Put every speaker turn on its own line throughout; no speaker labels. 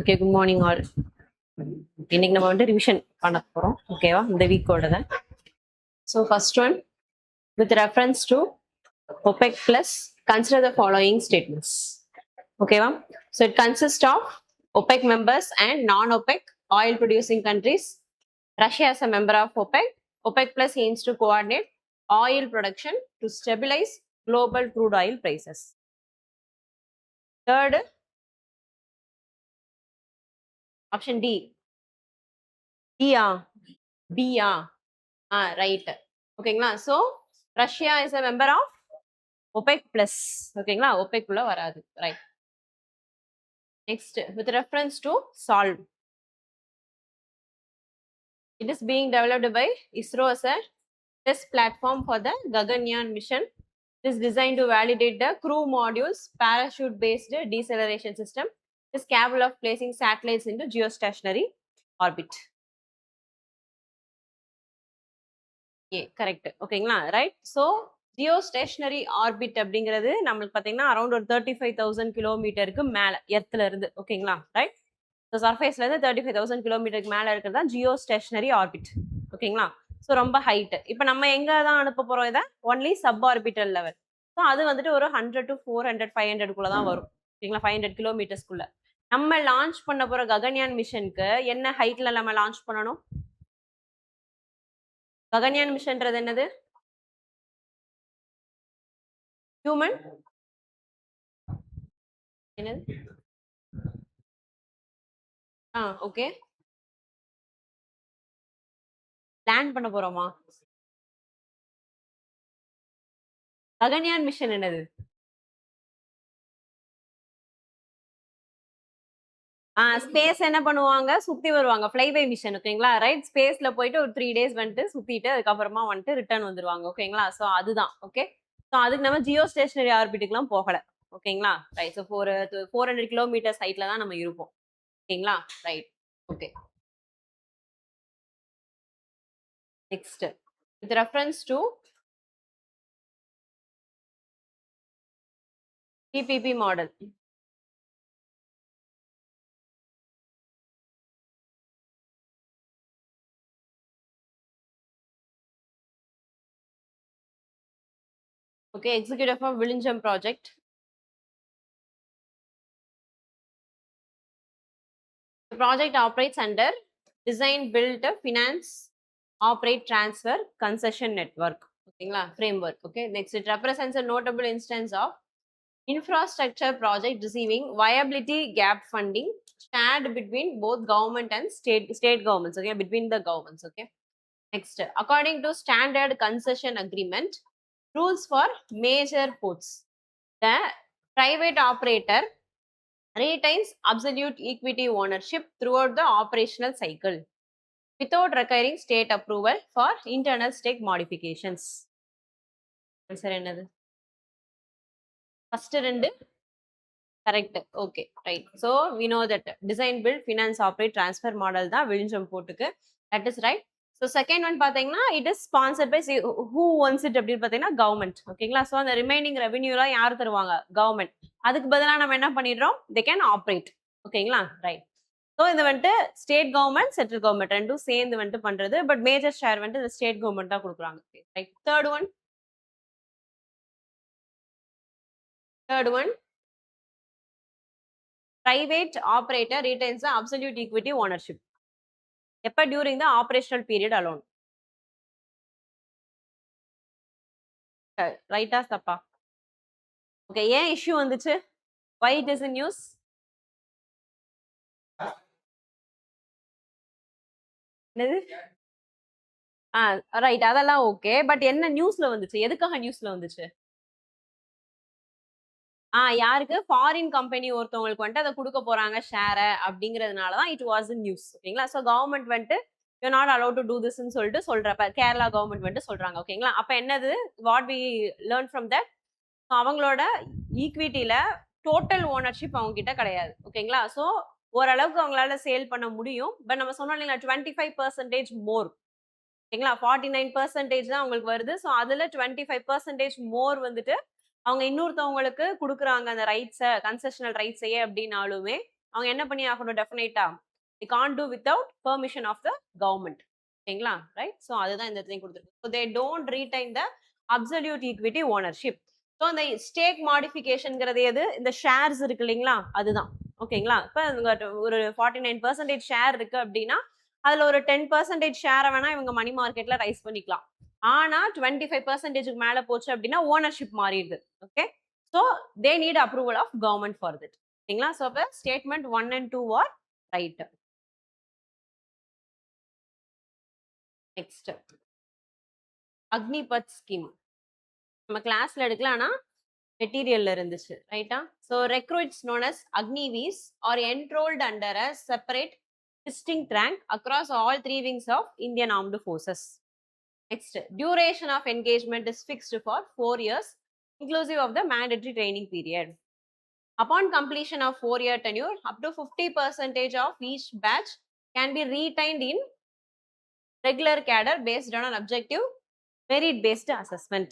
Okay, good morning all. இன்னைக்கு நம்ம வந்து ரிவிஷன் பண்ண போறோம். ஓகேவா, இந்த வீக்கோட தான். So first one, with reference to OPEC plus, consider the following statements. ஓகேவா, so it consists of OPEC members and non-OPEC oil producing countries. Russia is a member of OPEC. OPEC plus aims to coordinate oil production to stabilize global crude oil prices. Third, option D. B-ஆ? Right. ஓகேங்களா, so Russia is a member of OPEC plus. ஓகேங்களா, OPEC குள்ள வராது. Right. Next, with reference to solve, it is being developed by ISRO as a test platform for the Gaganyaan mission. It is designed to validate the crew modules parachute based deceleration system. It is capable of placing satellites into geostationary orbit. Correct. ஓகேங்களா, right. So geostationary orbit அப்படிங்கிறது நம்மளுக்கு பார்த்தீங்கன்னா around ஒரு 35,000 கிலோமீட்டருக்கு மேலே எர்த்தில் இருந்து. ஓகேங்களா, right. So சர்ஃபேஸ்ல இருந்து 35,000 கிலோமீட்டருக்கு மேலே இருக்கிறது தான் ஜியோ ஸ்டேஷனரி ஆர்பிட். ஓகேங்களா, ஸோ ரொம்ப ஹைட். இப்போ நம்ம எங்கே தான் அனுப்ப போகிறோம் இதை? Only sub orbital level. So அது வந்துட்டு ஒரு 100 to 400 500 தான் வரும். ஓகேங்களா, 500 கிலோமீட்டர்ஸ்குள்ள. நம்ம லான்ச் பண்ண போகிற ககன்யான் மிஷனுக்கு என்ன ஹைட்ல நம்ம லான்ச் பண்ணணும்? ககன்யான் மிஷன்ன்றது என்னது? ஹியூமன் என்னது? ஓகே, லேண்ட் பண்ண போறோமா? ககன்யான் மிஷன் என்னது? ஸ்பேஸ் என்ன பண்ணுவாங்க? சுத்தி வருவாங்க, ஃப்ளை பை மிஷன். ஓகேங்களா, ரைட். ஸ்பேஸ்ல போயிட்டு ஒரு 3 days வந்துட்டு சுத்திட்டு அதுக்கப்புறமா வந்துட்டு ரிட்டர்ன் வந்துருவாங்க. ஓகேங்களா, ஸோ அதுதான். ஓகே, ஸோ அதுக்கு நம்ம ஜியோ ஸ்டேஷனரி ஆர்பிட்டுக்குலாம் போகல. ஓகேங்களா, ரைட். ஸோ 400 கிலோமீட்டர்ஸ் ஹைட்ல தான் நம்ம இருப்போம். ஓகேங்களா, right. Okay, next, with reference to PPP model. Okay, executive of Vizhinjam project. The project operates under design, build, finance, operate, transfer, concession network. Okay, framework. Okay, next, it represents a notable instance of infrastructure project receiving viability gap funding shared between both government and state governments. Okay, between the governments. Okay, next, according to standard concession agreement rules for major ports, the private operator retains absolute equity ownership throughout the operational cycle without requiring state approval for internal stake modifications. Answer என்னது? First ரெண்டு correct. Okay, right. So we know that design, build, finance, operate, transfer model தான் விழிஞ்சம் போட்டுக்கு. That is right. So second one பார்த்தீங்கன்னா it is sponsored by who owns it அப்படின்னு பார்த்தீங்கன்னா government. ஓகேங்களா, so அந்த remaining ரெவன்யூலாம் யார் தருவாங்க? கவர்மெண்ட். அதுக்கு பதிலாக நம்ம என்ன பண்ணிடுறோம்? They can operate. ஓகேங்களா, ரைட். ஸோ இது வந்துட்டு ஸ்டேட் கவர்மெண்ட், சென்ட்ரல் கவர்மெண்ட் ரெண்டும் சேர்ந்து வந்துட்டு பண்றது. பட் மேஜர் ஷேர் வந்துட்டு இந்த ஸ்டேட் கவர்மெண்ட் தான் கொடுக்குறாங்க. Right. Third one, private operator retains the absolute equity ownership. எப்ப? during the operational period alone. ரைட்டா தப்பா? ஓகே, ஏன் இஷ்யூ வந்துச்சு? why it is in news? என்னது? ரைட், அதெல்லாம் ஓகே. பட் என்ன நியூஸ்ல வந்துச்சு? எதுக்காக நியூஸ்ல வந்துச்சு? யாருக்கு? ஃபாரின் கம்பெனி ஒருத்தவங்களுக்கு வந்துட்டு அதை கொடுக்க போறாங்க ஷேரை அப்படிங்கிறதுனால தான் இட் வாஸ் இன் நியூஸ். ஓகேங்களா, ஸோ கவர்மெண்ட் வந்துட்டு you not allowed to do திஸ்ன்னு சொல்லிட்டு சொல்றப்ப கேரளா கவர்மெண்ட் வந்துட்டு சொல்றாங்க. ஓகேங்களா, அப்ப என்னது? What we learn from that, அவங்களோட ஈக்விட்டியில டோட்டல் ஓனர்ஷிப் அவங்க கிட்ட கிடையாது. ஓகேங்களா, ஸோ ஓரளவுக்கு அவங்களால சேல் பண்ண முடியும். பட் நம்ம சொன்னோம் இல்லைங்களா, 25% மோர். ஓகேங்களா, 49% தான் அவங்களுக்கு வருது. ஸோ அதுல 25% மோர் வந்துட்டு அவங்க இன்னொருத்தவங்களுக்கு கொடுக்குறாங்க அந்த ரைட்ஸை, கன்செஷனல் ரைட்ஸையே அப்படின்னாலுமே அவங்க என்ன பண்ணி ஆகணும் டெஃபினட்டா they can't do without permission of the government. ஓகேங்களா ரைட் ஸோ அதுதான் இந்த இடத்துலையும் கொடுத்துருக்கு so they don't retain the absolute equity ownership so அந்த ஸ்டேக் மாடிஃபிகேஷன்ங்கிறது எது இந்த ஷேர்ஸ் இருக்கு இல்லைங்களா அதுதான் ஓகேங்களா இப்போ ஒரு 49% ஷேர் இருக்கு அப்படின்னா அதுல ஒரு 10% ஷேரை வேணா இவங்க மணி மார்க்கெட்ல ரைஸ் பண்ணிக்கலாம் ஆனா 25% மேல போச்சு அப்படின்னா ஓனர்ஷிப் மாறிடுது okay so they need approval of government for that ஓகேங்களா ஸோ அப்போ statement 1 and 2 are right next Agnipath scheme நம்ம கிளாஸ்ல எடுக்கலாம்னா மெட்டீரியல்ல இருந்துச்சு ரைட்டா so recruits known as Agniveers are enrolled under a separate distinct rank across all 3 wings of Indian Armed Forces. Next, duration of engagement is fixed for 4 years, inclusive of the mandatory training period. Upon completion of 4-year tenure, up to 50% of each batch can be retained in regular cadre based on an objective merit-based assessment.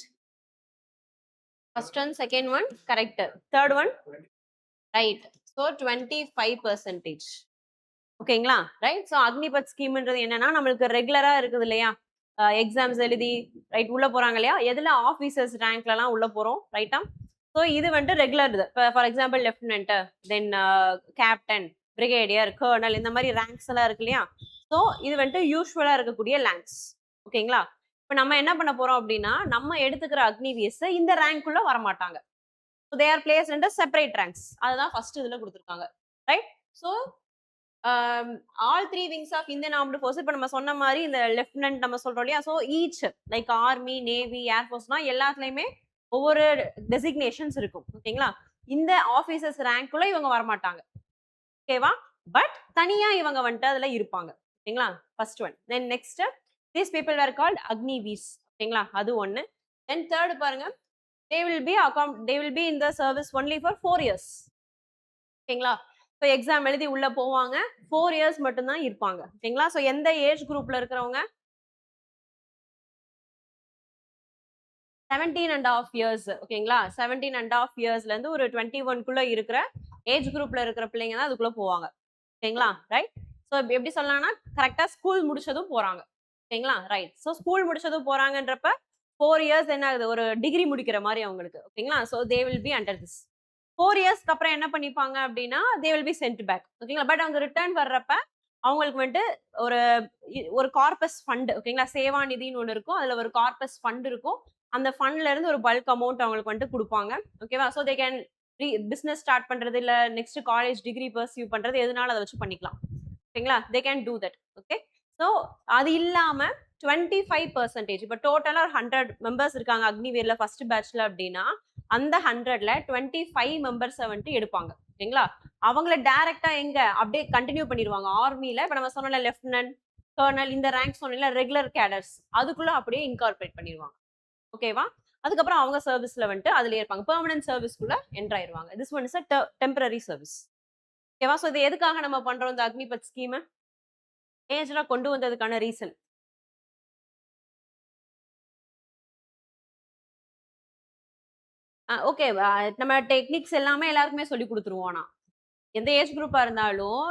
First one, second one, correct. Third one, right. So 25%. ஓகேங்களா right so Agnipath ஸ்கீம்ன்றது என்னன்னா நம்மளுக்கு ரெகுலரா இருக்குது இல்லையா exams எழுதி right உள்ள போறாங்க இல்லையா எதுல ஆஃபீஸர்ஸ் ரேங்க்லலாம் உள்ள போறோம் ரைட்டா ஸோ இது வந்துட்டு ரெகுலர் இது இப்போ for example lieutenant then captain brigadier colonel இந்த மாதிரி ரேங்க்ஸ் எல்லாம் இருக்கு இல்லையா ஸோ இது வந்துட்டு யூஸ்வலா இருக்கக்கூடிய ரேங்க்ஸ் ஓகேங்களா இப்போ நம்ம என்ன பண்ண போறோம் அப்படின்னா நம்ம எடுத்துக்கிற அக்னிவியஸ் இந்த ரேங்க்குள்ள வரமாட்டாங்க so they are place in separate ranks அதுதான் ஃபர்ஸ்ட் இதுல கொடுத்துருக்காங்க right so all 3 wings of Indian armed force இப்போ நம்ம சொன்ன மாதிரி இந்த லெஃப்டினன்ட் நம்ம சொல்றோம் இல்லையா so each like army navy ஏர்ஃபோர்ஸ்னா எல்லாத்துலயுமே ஒவ்வொரு டெசிக்னேஷன்ஸ் இருக்கும் ஓகேங்களா இந்த ஆஃபீஸர்ஸ் ரேங்க்குள்ள இவங்க வரமாட்டாங்க ஓகேவா பட் தனியா இவங்க வந்துட்டு அதுல இருப்பாங்க ஓகேங்களா first one then next these people were called Agniveers ஓகேங்களா அது ஒன்று தென் தேர்ட் பாருங்க they will be in the service only for 4 years ஓகேங்களா ஸோ எக்ஸாம் எழுதி உள்ள போவாங்க 4 years மட்டும்தான் இருப்பாங்க ஓகேங்களா ஸோ எந்த ஏஜ் குரூப்ல இருக்கிறவங்க 17.5 years ஓகேங்களா 17.5 yearsல இருந்து ஒரு 21 இருக்கிற ஏஜ் குரூப்ல இருக்கிற பிள்ளைங்க தான் அதுக்குள்ள போவாங்க ஓகேங்களா ரைட் ஸோ எப்படி சொல்லலாம்னா கரெக்டா ஸ்கூல் முடிச்சதும் போறாங்க ஓகேங்களா ரைட் ஸோ ஸ்கூல் முடிச்சதும் போறாங்கன்றப்ப 4 years என்ன ஆகுது ஒரு டிகிரி முடிக்கிற மாதிரி அவங்களுக்கு ஓகேங்களா so they will be under this 4 yearsக்கு அப்புறம் என்ன பண்ணிப்பாங்க அப்படின்னா they will be sent back ஓகேங்களா பட் அவங்க ரிட்டர்ன் வர்றப்ப அவங்களுக்கு வந்துட்டு ஒரு கார்பஸ் ஃபண்ட் ஓகேங்களா சேவா நிதினு ஒன்று இருக்கும் அதுல ஒரு கார்பஸ் ஃபண்ட் இருக்கும் அந்த ஃபண்ட்ல இருந்து ஒரு பல்க் அமௌண்ட் அவங்களுக்கு வந்துட்டு கொடுப்பாங்க ஓகேவா so they can business start பண்றது இல்ல நெக்ஸ்ட் காலேஜ் டிகிரி பர்சியூ பண்றது எதுனாலும் அதை வச்சு பண்ணிக்கலாம் ஓகேங்களா they can do that okay so அது இல்லாம 25% இப்போ டோட்டலா 100 மெம்பர்ஸ் இருக்காங்க அக்னிவேர்ல ஃபர்ஸ்ட் பேட்ச்ல அப்படின்னா அந்த 100ல 25 மெம்பர்ஸை வந்துட்டு எடுப்பாங்க ஓகேங்களா அவங்கள டைரக்டா எங்க அப்படியே கண்டினியூ பண்ணிடுவாங்க ஆர்மில இப்போ நம்ம சொன்னல லெஃப்டினன்ட் கர்னல் இந்த ரேங்க் சொன்னல ரெகுலர் கேடர்ஸ் அதுக்குள்ள அப்படியே இன்கார்பரேட் பண்ணிடுவாங்க ஓகேவா அதுக்கப்புறம் அவங்க சர்வீஸ்ல வந்துட்டு அதுல இருப்பாங்க பெர்மனன்ட் சர்வீஸ்க்குள்ள என்டர் ஆயிருவாங்க this one is a temporary service ஓகேவா ஸோ இது எதுக்காக நம்ம பண்றோம் இந்த அக்னிபத் ஸ்கீமை ஏஜ்ல கொண்டு வந்ததுக்கான ரீசன் ஓகே நம்ம டெக்னிக்ஸ் எல்லாமே எல்லாருக்குமே சொல்லி கொடுத்துருவோம் ஆனா எந்த ஏஜ் குரூப்பா இருந்தாலும்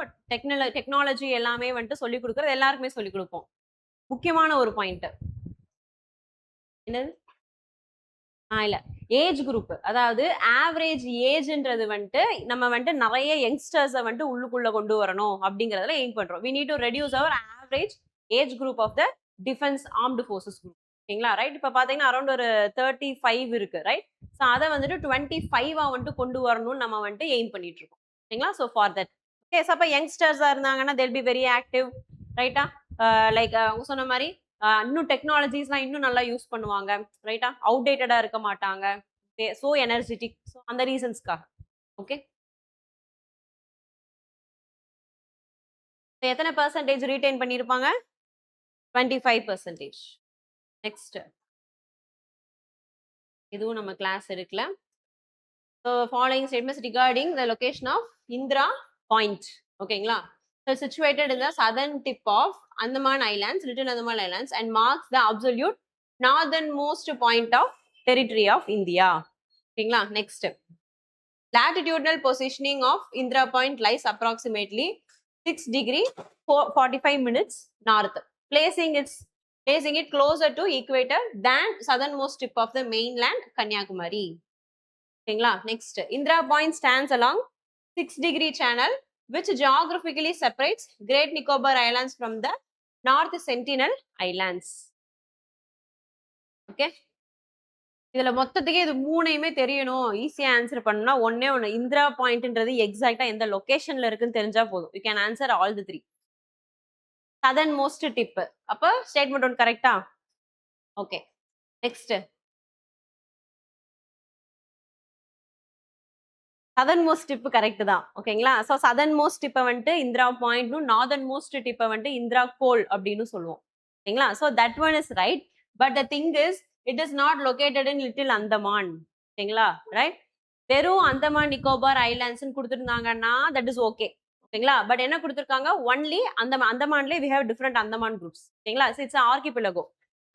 டெக்னாலஜி எல்லாமே வந்துட்டு சொல்லி கொடுக்கறது எல்லாருக்குமே சொல்லி கொடுப்போம் முக்கியமான ஒரு பாயிண்ட் என்னது இல்ல ஏஜ் குரூப் அதாவது ஆவரேஜ் ஏஜ்ன்றது வந்துட்டு நம்ம வந்துட்டு நிறைய யங்ஸ்டர்ஸை வந்துட்டு உள்ளுக்குள்ள கொண்டு வரணும் அப்படிங்கறதுல எய்ம் பண்றோம் we need to reduce our average age group of the defence armed forces group ஓகேங்களா ரைட் இப்போ பார்த்தீங்கன்னா அரௌண்ட் ஒரு 35 இருக்கு ரைட் ஸோ அதை வந்துட்டு 25 வந்துட்டு கொண்டு வரணும்னு நம்ம வந்துட்டு எய்ம் பண்ணிட்டு இருக்கோம் ஓகேங்களா so for that okay so அப்போ யங்ஸ்டர்ஸாக இருந்தாங்கன்னா தெல் பி வெரி ஆக்டிவ் ரைட்டா லைக் அவங்க சொன்ன மாதிரி இன்னும் டெக்னாலஜிஸ்லாம் இன்னும் நல்லா யூஸ் பண்ணுவாங்க ரைட்டா அவுடேட்டடாக இருக்க மாட்டாங்க ஸோ எனர்ஜெட்டிக் ஸோ அந்த ரீசன்ஸ்க்காக ஓகே எத்தனை பர்சன்டேஜ் ரீடைன் பண்ணியிருப்பாங்க 25%. நெக்ஸ்ட் இதுவும் நம்ம கிளாஸ் எடுக்கல so following statements regarding the location of Indira point ஓகேங்களா so situated in the southern tip of Andaman Islands, Little Andaman Islands, and marks the absolute northernmost point of territory of India. ஓகேங்களா next latitudinal positioning of Indira Point lies approximately 6 degree 45 minutes north, placing it closer to equator than southernmost tip of the mainland Kanyakumari. ஓகேங்களா? next Indira Point stands along 6-degree channel which geographically separates Great Nicobar Islands from the North Sentinel Islands. Okay, இதுல மொத்தத்துக்கே இது மூணையுமே தெரியணும், ஈஸியா answer பண்ணா ஒன்னே ஒண்ணு, இந்திரா பாயிண்ட்ன்றது எக்ஸாக்ட்டா எந்த லொகேஷன்ல இருக்குன்னு தெரிஞ்சா போதும். You can answer all the three. Southern most tip, அப்ப ஸ்டேட்மெண்ட் ஒன் கரெக்டா? Okay, next southern most tip correct தான். ஓகேங்களா? சோ சதர்ன் மோஸ்ட் டிப்பை வந்துட்டு இந்திரா பாயிண்ட்னும், நார்தர்ன் மோஸ்ட் டிப்பை வந்துட்டு இந்திரா கோல் அப்படின்னு சொல்லுவோம். ஓகேங்களா? So that one is right. But the thing is it is not located in little Andaman. ஓகேங்களா? ரைட், வெறும் அந்தமான் நிக்கோபார் ஐலாண்ட்ஸ் கொடுத்துருந்தாங்கன்னா தட் இஸ் ஓகே. ஓகேங்களா? பட் என்ன கொடுத்துருக்காங்க, ஒன்லி அந்தமான்லேயே we have different Andaman groups. ஓகேங்களா? இட்ஸ் ஆர்கிபிலகோ,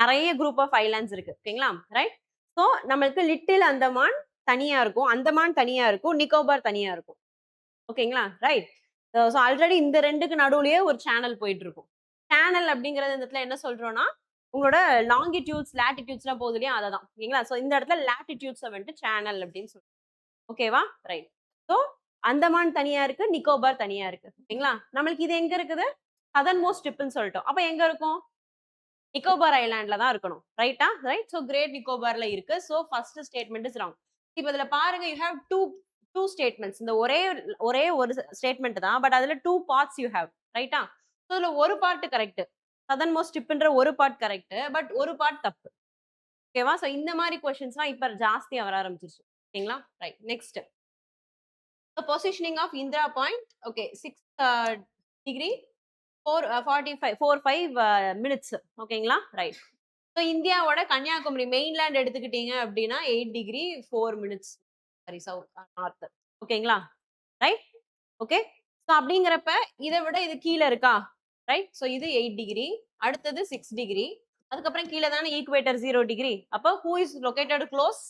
நிறைய குரூப் ஆஃப் ஐலாண்ட்ஸ் இருக்கு. ஓகேங்களா? ரைட், ஸோ நம்மளுக்கு லிட்டில் அந்தமான் தனியா இருக்கும், அந்தமான் தனியா இருக்கும், நிக்கோபார் தனியா இருக்கும். ஓகேங்களா? ரைட், ஸோ ஆல்ரெடி இந்த ரெண்டுக்கு நடுவுலயே ஒரு சேனல் போயிட்டு இருக்கும். சேனல் அப்படிங்கறது இந்த இடத்துல என்ன சொல்றோம்னா, உங்களோட லாங்கிடியூட்ஸ் லாட்டிடியூட்ஸ்லாம் போகுது இல்லையா, அதை தான். ஓகேங்களா? ஸோ இந்த இடத்துல லாட்டிடியூட்ஸை வந்துட்டு சேனல் அப்படின்னு சொல்றோம். ஓகேவா? ரைட், ஸோ அந்தமான் தனியா இருக்கு, நிக்கோபார் தனியா இருக்கு. ஓகேங்களா? நம்மளுக்கு இது எங்க இருக்குது, சதர்ன் மோஸ்ட் டிப்னு சொல்லிட்டோம். அப்ப எங்க இருக்கும், நிக்கோபார் ஐலாண்ட்ல தான் இருக்கணும். ரைட்டா? ரைட், ஸோ கிரேட் நிக்கோபார்ல இருக்கு. So first statement is wrong. இப்போ இதுல பாருங்க, யூ ஹேவ் டூ ஸ்டேட்மெண்ட்ஸ். இந்த ஒரே ஒரு ஸ்டேட்மெண்ட் தான், பட் அதுல டூ பார்ட்ஸ் யூ ஹேவ். ரைட்டா? ஸோ இதுல ஒரு பார்ட் கரெக்ட், சதர்ன் மோஸ்ட் டிப்ன்ற ஒரு பார்ட் கரெக்ட், பட் ஒரு பார்ட் தப்பு. ஓகேவா? ஸோ இந்த மாதிரி கொஸ்டின்ஸ்லாம் இப்ப ஜாஸ்தியா வர ஆரம்பிச்சிருச்சு. ஓகேங்களா? Right, next positioning of Indira point. Okay, 6 degree 4:45 minutes. ஓகேங்களா? ரைட், ஸோ இந்தியாவோட கன்னியாகுமரி மெயின்லேண்ட் எடுத்துக்கிட்டீங்க அப்படின்னா 8 degree 4 minutes, sorry south north. ஓகேங்களா? Right, okay. ஸோ அப்படிங்கிறப்ப இதை விட இது கீழே இருக்கா? ரைட், ஸோ இது 8 டிகிரி, அடுத்தது 6 டிகிரி, அதுக்கப்புறம் கீழே தானே ஈக்குவேட்டர் 0 டிகிரி. அப்போ who is located close?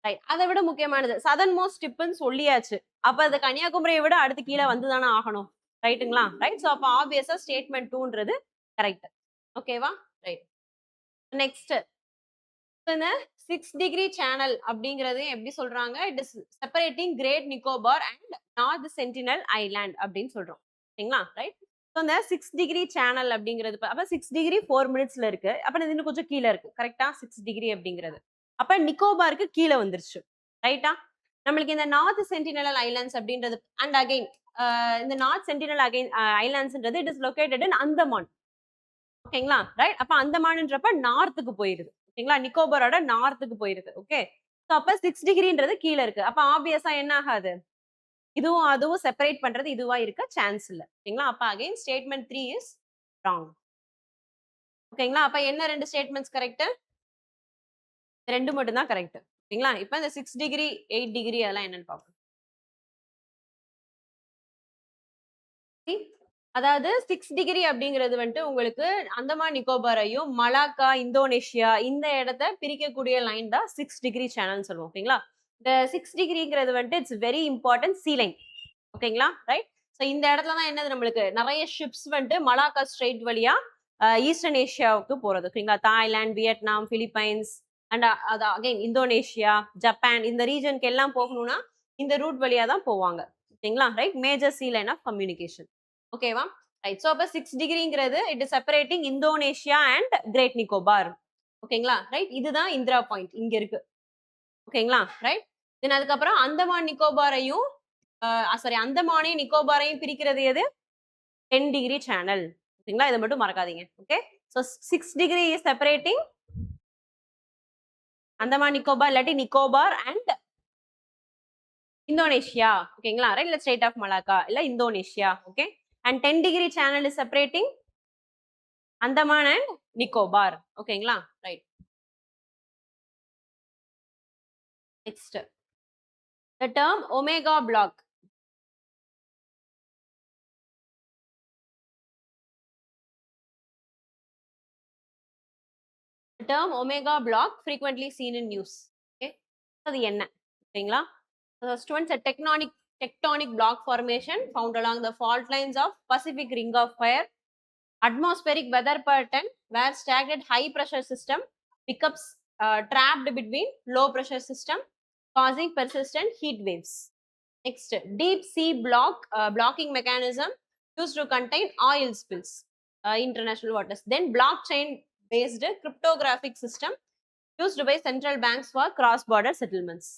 Right, அதை விட முக்கியமானது சதர்ன் மோஸ்ட் டிப்னு சொல்லியாச்சு. அப்ப அது கன்னியாகுமரியை விட அடுத்து கீழே வந்து தானே ஆகணும். ரைட்டுங்களா? ரைட், ஸோ அப்போ ஆப்வியஸா ஸ்டேட்மெண்ட் 2ன்றது கரெக்ட். ஓகேவா? ரைட், நெக்ஸ்ட் இந்த 6 டிகிரி சேனல் அப்படிங்கறது எப்படி சொல்றாங்க, it is separating Great Nicobar and North Sentinel Island அப்படின்னு சொல்றோம். ஓகேங்களா? ரைட், ஸோ இந்த 6 டிகிரி சேனல் அப்படிங்கிறது அப்ப 6 டிகிரி 4 மினிட்ஸ்ல இருக்கு. அப்ப இது இன்னும் கொஞ்சம் கீழே இருக்கு. கரெக்டா? 6 டிகிரி அப்படிங்கிறது அப்ப நிக்கோபாருக்கு கீழே வந்துருச்சு. ரைட்டா? நம்மளுக்கு இந்த நார்த் சென்டினல் ஐலாண்ட்ஸ் அப்படின்றது அண்ட் அகைன் இந்த நார்த் சென்டினல் ஐலாண்ட்ஸ்ன்றது it is located in Andaman. ஓகேங்களா? ரைட், அப்ப அந்தமான்ன்றப்ப நார்த்துக்கு போயிருது. ஓகேங்களா? நிக்கோபாரோட நார்த்துக்கு போயிருது. ஓகே, ஸோ அப்ப 6 டிகிரின்றது கீழே இருக்கு. அப்ப ஆப்வியஸா என்ன ஆகாது, இதுவும் அதுவும் செப்பரேட் பண்றது இதுவா இருக்க சான்ஸ் இல்ல. ஓகேங்களா? அப்ப அகைன் ஸ்டேட்மெண்ட் 3 இஸ் ராங். ஓகேங்களா? அப்ப என்ன ரெண்டு ஸ்டேட்மெண்ட்ஸ் கரெக்ட்? ரெண்டு மட்டும் தான் கரெக்ட். ஓகேங்களா? இப்ப இந்த 6 டிகிரி 8 டிகிரி அதெல்லாம் என்னன்னு பார்ப்போம். அதாவது 6 டிகிரி அப்படிங்கிறது வந்துட்டு உங்களுக்கு அந்தமான் நிக்கோபாரையும் மலாக்கா இந்தோனேஷியா இந்த இடத்த பிரிக்கக்கூடிய லைன் தான் 6 டிகிரி சேனல் சொல்லுவோம். ஓகேங்களா? இந்த 6 டிகிரிங்கிறது வந்துட்டு it's very important sea line. ஓகேங்களா? ரைட், ஸோ இந்த இடத்துல தான் என்னது, நம்மளுக்கு நிறைய ஷிப்ஸ் வந்துட்டு மலாக்கா ஸ்ட்ரெயிட் வழியா ஈஸ்டர்ன் ஏஷியாவுக்கு போறது. ஓகேங்களா? தாய்லாந்து, வியட்நாம், பிலிப்பைன்ஸ் அண்ட் அது அகைன் இந்தோனேஷியா, ஜப்பான் இந்த ரீஜனுக்கு எல்லாம் போகணும்னா இந்த ரூட் வழியா தான் போவாங்க. ஓகேங்களா? Right, major sea line of communication. ஓகேவா? ரைட், ஸோ அப்போ 6 டிகிரிங்கிறது it is separating Indonesia and great Nicobar. ஓகேங்களா? ரைட், இதுதான் இந்திரா பாயிண்ட் இங்க இருக்கு. ஓகேங்களா? ரைட், தென் அதுக்கப்புறம் அந்தமான் நிக்கோபாரையும் சாரி அந்தமானையும் நிக்கோபாரையும் பிரிக்கிறது எது, 10 டிகிரி சேனல். ஓகேங்களா? இதை மட்டும் மறக்காதீங்க. Okay, so 6 degree is separating Andaman Nicobar இல்லாட்டி நிக்கோபார் அண்ட் இந்தோனேஷியா. ஓகேங்களா? ரைட், இல்ல ஸ்டேட் ஆஃப் மலாக்கா இல்ல Indonesia. Okay, and 10 degree channel is separating Andaman and Nicobar. ஓகேங்களா? Right, next the term omega block. The term omega block frequently seen in news. Okay, அது என்ன? ஓகேங்களா? First one's a tectonic block formation found along the fault lines of Pacific Ring of Fire. Atmospheric weather pattern where stagnant high pressure system becomes trapped between low pressure system, causing persistent heat waves. Next, deep sea blocking mechanism used to contain oil spills, international waters. Then blockchain based cryptographic system used by central banks for cross border settlements.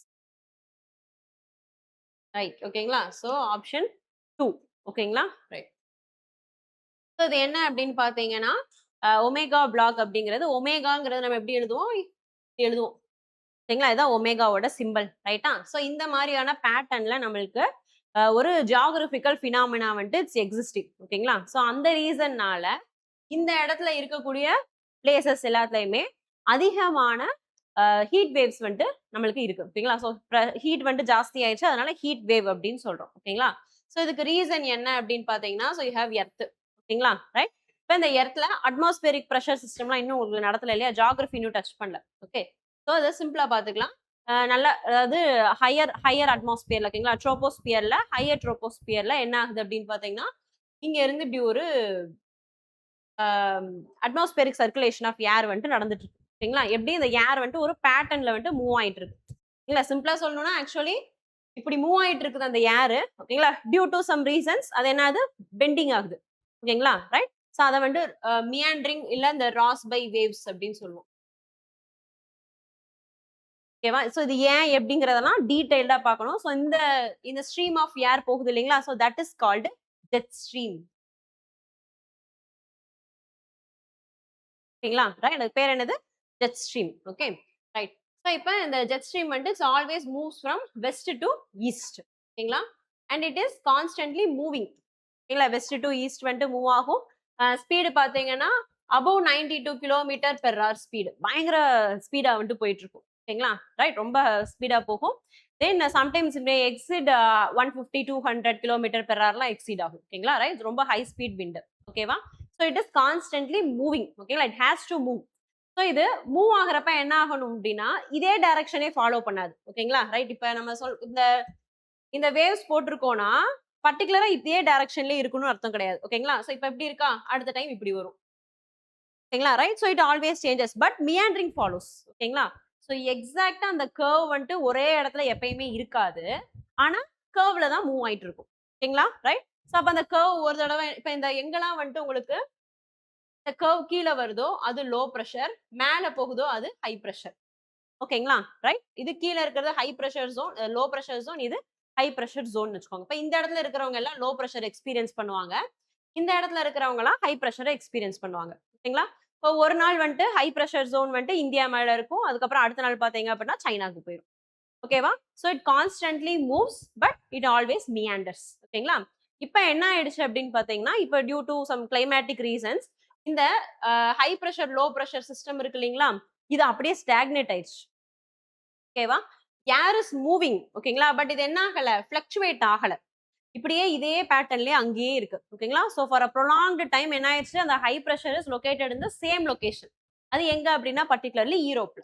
Right, ஓகேங்களா? So option 2, ஓகேங்களா? Right. So இது என்ன அப்படின்னு பார்த்தீங்கன்னா omega black அப்படிங்கிறது ஒமேகாங்கிறது நம்ம எப்படி எழுதுவோம் எழுதுவோம் சரிங்களா? இதுதான் ஒமேகாவோட சிம்பிள் ரைட்டா? ஸோ இந்த மாதிரியான பேட்டர்ன்ல நம்மளுக்கு ஒரு ஜியாகிரபிக்கல் ஃபினாமினா வந்துட்டு இட்ஸ் எக்ஸிஸ்டிங் ஓகேங்களா? ஸோ அந்த ரீசன்னால இந்த இடத்துல இருக்கக்கூடிய பிளேசஸ் எல்லாத்துலயுமே அதிகமான ஹீட் வேவ்ஸ் வந்துட்டு நம்மளுக்கு இருக்கு ஓகேங்களா? ஸோ ஹீட் வந்துட்டு ஜாஸ்தி ஆயிடுச்சு, அதனால ஹீட் வேவ் அப்படின்னு சொல்றோம் ஓகேங்களா? ஸோ இதுக்கு ரீசன் என்ன அப்படின்னு பார்த்தீங்கன்னா, ஸோ யூ ஹேவ் எர்த் ஓகேங்களா? ரைட். இப்போ இந்த எர்த்ல அட்மாஸ்பியரிக் ப்ரெஷர் சிஸ்டம்லாம் இன்னும் உங்களுக்கு நடத்தல இல்லையா? ஜியாகிரபி இன்னும் டச் பண்ணல. ஓகே, ஸோ அதை சிம்பிளா பார்த்துக்கலாம். நல்ல அதாவது ஹையர் அட்மாஸ்பியர்ல ஓகேங்களா? ட்ரோபோஸ்பியர்ல ஹையர் ட்ரோபோஸ்பியர்ல என்ன ஆகுது அப்படின்னு பார்த்தீங்கன்னா, இங்க இருந்து இப்படி ஒரு அட்மாஸ்பியரிக் சர்க்குலேஷன் ஆஃப் ஏர் வந்துட்டு நடந்துட்டு இருக்கு ஓகேங்களா? எப்படி இந்த ஏர் வந்துட்டு ஒரு பேட்டர்ன்ல வந்துட்டு மூவ் ஆயிட்டு இருக்கு இல்ல? சிம்பிளா சொல்லணும்னா ஆக்சுவலி இப்படி மூவ் ஆயிட்டு இருக்குது அந்த ஏர் ஓகேங்களா? டியூ டு சம் ரீசன்ஸ் அது என்னது பெண்டிங் ஆகுது ஓகேங்களா? ரைட். ஸோ அதை வந்து மியாண்ட்ரிங் இல்ல இந்த ராஸ் பை வேவ்ஸ் அப்படின்னு சொல்லுவோம். ஓகேவா? ஸோ இது ஏன் எப்படிங்கிறதெல்லாம் டீடைல்டா பார்க்கணும். ஸோ இந்த ஸ்ட்ரீம் ஆஃப் ஏர் போகுது இல்லைங்களா? So that is called jet stream. ஓகேங்களா? ரைட். அது பேர் என்னது? Jet stream. Okay, right. So இப்போ இந்த ஜெட் ஸ்ட்ரீம் வந்து it's always moves from west to east ஓகேங்களா? And it is constantly moving ஓகேங்களா? வெஸ்ட் டு ஈஸ்ட் வந்துட்டு மூவ் ஆகும். ஸ்பீடு பார்த்தீங்கன்னா above 92 kilometre per hour speed, பயங்கர ஸ்பீடா வந்துட்டு போயிட்டு இருக்கும் ஓகேங்களா? ரைட். ரொம்ப ஸ்பீடா போகும். Then sometimes exceed 150 200 kilometre per ஹவர்லாம் exceed ஆகும் ஓகேங்களா? ரைட். ரொம்ப ஹை ஸ்பீட் விண்ட் ஓகேவா? So it is constantly moving ஓகேங்களா? It has to move. ஸோ இது மூவ் ஆகிறப்ப என்ன ஆகணும் அப்படின்னா இதே டைரக்ஷனே ஃபாலோ பண்ணாது ஓகேங்களா? ரைட். இப்போ நம்ம இந்த வேவ்ஸ் போட்டிருக்கோம்னா பர்டிகுலரா இதே டைரக்ஷன்லயே இருக்கணும்னு அர்த்தம் கிடையாது ஓகேங்களா? ஸோ இப்போ எப்படி இருக்கா, அடுத்த டைம் இப்படி வரும் ஓகேங்களா? Right. So it always changes but meandering follows ஓகேங்களா? ஸோ எக்ஸாக்டா அந்த கர்வ் வந்துட்டு ஒரே இடத்துல எப்பயுமே இருக்காது, ஆனா கர்வ்ல தான் மூவ் ஆயிட்டு இருக்கும் ஓகேங்களா? ரைட். ஸோ அப்ப அந்த கர்வ் ஒரு தடவை இப்போ இந்த எங்கெல்லாம் வந்துட்டு உங்களுக்கு இந்த கர்வ் கீழே வருதோ அது லோ ப்ரெஷர், மேல போகுதோ அது ஹை ப்ரெஷர் ஓகேங்களா? ரைட். இது கீழே இருக்கிறது high pressure zone, low pressure zone, இது ஹை ப்ரெஷர் ஜோன் வச்சுக்கோங்க. இப்போ இந்த இடத்துல இருக்கிறவங்க எல்லாம் லோ ப்ரெஷர் எக்ஸ்பீரியன்ஸ் பண்ணுவாங்க, இந்த இடத்துல இருக்கிறவங்க எல்லாம் ஹை ப்ரெஷரை எக்ஸ்பீரியன்ஸ் பண்ணுவாங்க ஓகேங்களா? இப்போ ஒரு நாள் வந்துட்டு ஹை ப்ரெஷர் ஜோன் வந்துட்டு இந்தியா மேல இருக்கும், அதுக்கப்புறம் அடுத்த நாள் பார்த்தீங்க அப்படின்னா சைனாக்கு போயிடும் ஓகேவா? So it constantly moves but it always meanders ஓகேங்களா? இப்போ என்ன ஆயிடுச்சு அப்படின்னு பார்த்தீங்கன்னா, இப்போ due to some climatic reasons இந்த high pressure low pressure system இருக்கு இல்லைங்களா, இது அப்படியே ஸ்டாக்னேட் ஆயிடுச்சு ஓகேவா? ஏர் இஸ் மூவிங் ஓகேங்களா? பட் இது என்ன ஆகல, ஃபிளக்சுவேட் ஆகல, இப்படியே இதே பேட்டர்ன்லயே அங்கேயே இருக்கு ஓகேங்களா? So for a prolonged time என்ன ஆயிடுச்சு, அந்த high pressure is located in the same location. அது எங்க அப்படின்னா பர்டிகுலர்லி யூரோப்ல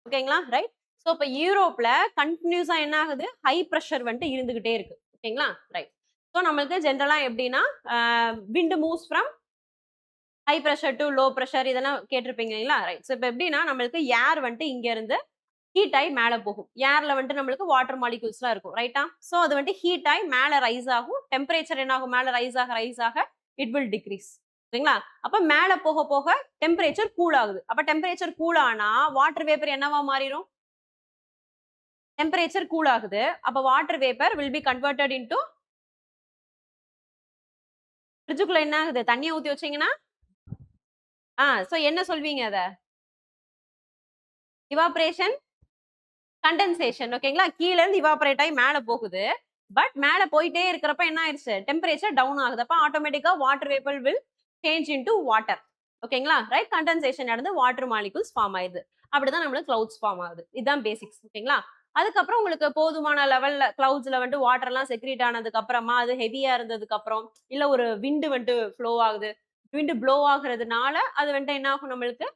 ஓகேங்களா? ரைட். ஸோ இப்போ யூரோப்ல கண்டினியூஸா என்ன ஆகுது, ஹை ப்ரெஷர் வந்துட்டு இருந்துகிட்டே இருக்கு ஓகேங்களா? ரைட். ஸோ நம்மளுக்கு ஜென்ரலா எப்படின்னா wind moves from high pressure to low pressure இதெல்லாம் கேட்டிருப்பீங்க இல்லைங்களா? ரைட். ஸோ இப்போ எப்படின்னா நம்மளுக்கு ஏர் வந்துட்டு இங்க இருந்து ஹீட் ஆகி மேலே போகும். ஏர்ல வந்துட்டு நம்மளுக்கு வாட்டர் மாலிகூல்ஸ்லாம் இருக்கும் ரைட்டா? ஸோ அது வந்துட்டு ஹீட் ஆகி மேலே ரைஸ் ஆகும், டெம்பரேச்சர் என்ன ஆகும், மேலே ரைஸ் ஆக இட் வில் டிக்ரீஸ் சரிங்களா? அப்ப மேலே போக போக டெம்பரேச்சர் கூல் ஆகுது. அப்ப டெம்பரேச்சர் கூல் ஆனா வாட்டர் வேப்பர் என்னவா மாறிடும், டெம்பரேச்சர் கூல் ஆகுது, அப்ப water vapour will be converted into ஃப்ரிட்ஜுக்குள்ள என்ன ஆகுது, தண்ணியை ஊத்தி வச்சீங்கன்னா சோ என்ன சொல்வீங்க அத, இவாபரேஷன் கண்டென்சேஷன் ஓகேங்களா? கீழ இருந்து இவாபரேட் ஆகி மேல போகுது, பட் மேல போயிட்டே இருக்கிறப்ப என்ன ஆயிடுச்சு, டெம்பரேச்சர் டவுன் ஆகுது, அப்ப ஆட்டோமேட்டிக்கா water vapour will change into water ஓகேங்களா? ரைட். கண்டென்சேஷன் நடந்து வாட்டர் மாலிகூல்ஸ் ஃபார்ம் ஆயிடுது, அப்படிதான் நம்மளுக்கு கிளவுட்ஸ் ஃபார்ம் ஆகுது. இதுதான் பேசிக்ஸ் ஓகேங்களா? அதுக்கப்புறம் உங்களுக்கு போதுமான லெவல்ல கிளவுட்ஸ்ல வந்துட்டு வாட்டர் எல்லாம் செக்ரீட் ஆனதுக்கு அப்புறமா அது ஹெவியா இருந்ததுக்கு அப்புறம் இல்ல ஒரு விண்டு வந்துட்டு ஃப்ளோ ஆகுது, விண்டு ப்ளோ ஆகுறதுனால அது வந்துட்டு என்ன ஆகும், நம்மளுக்கு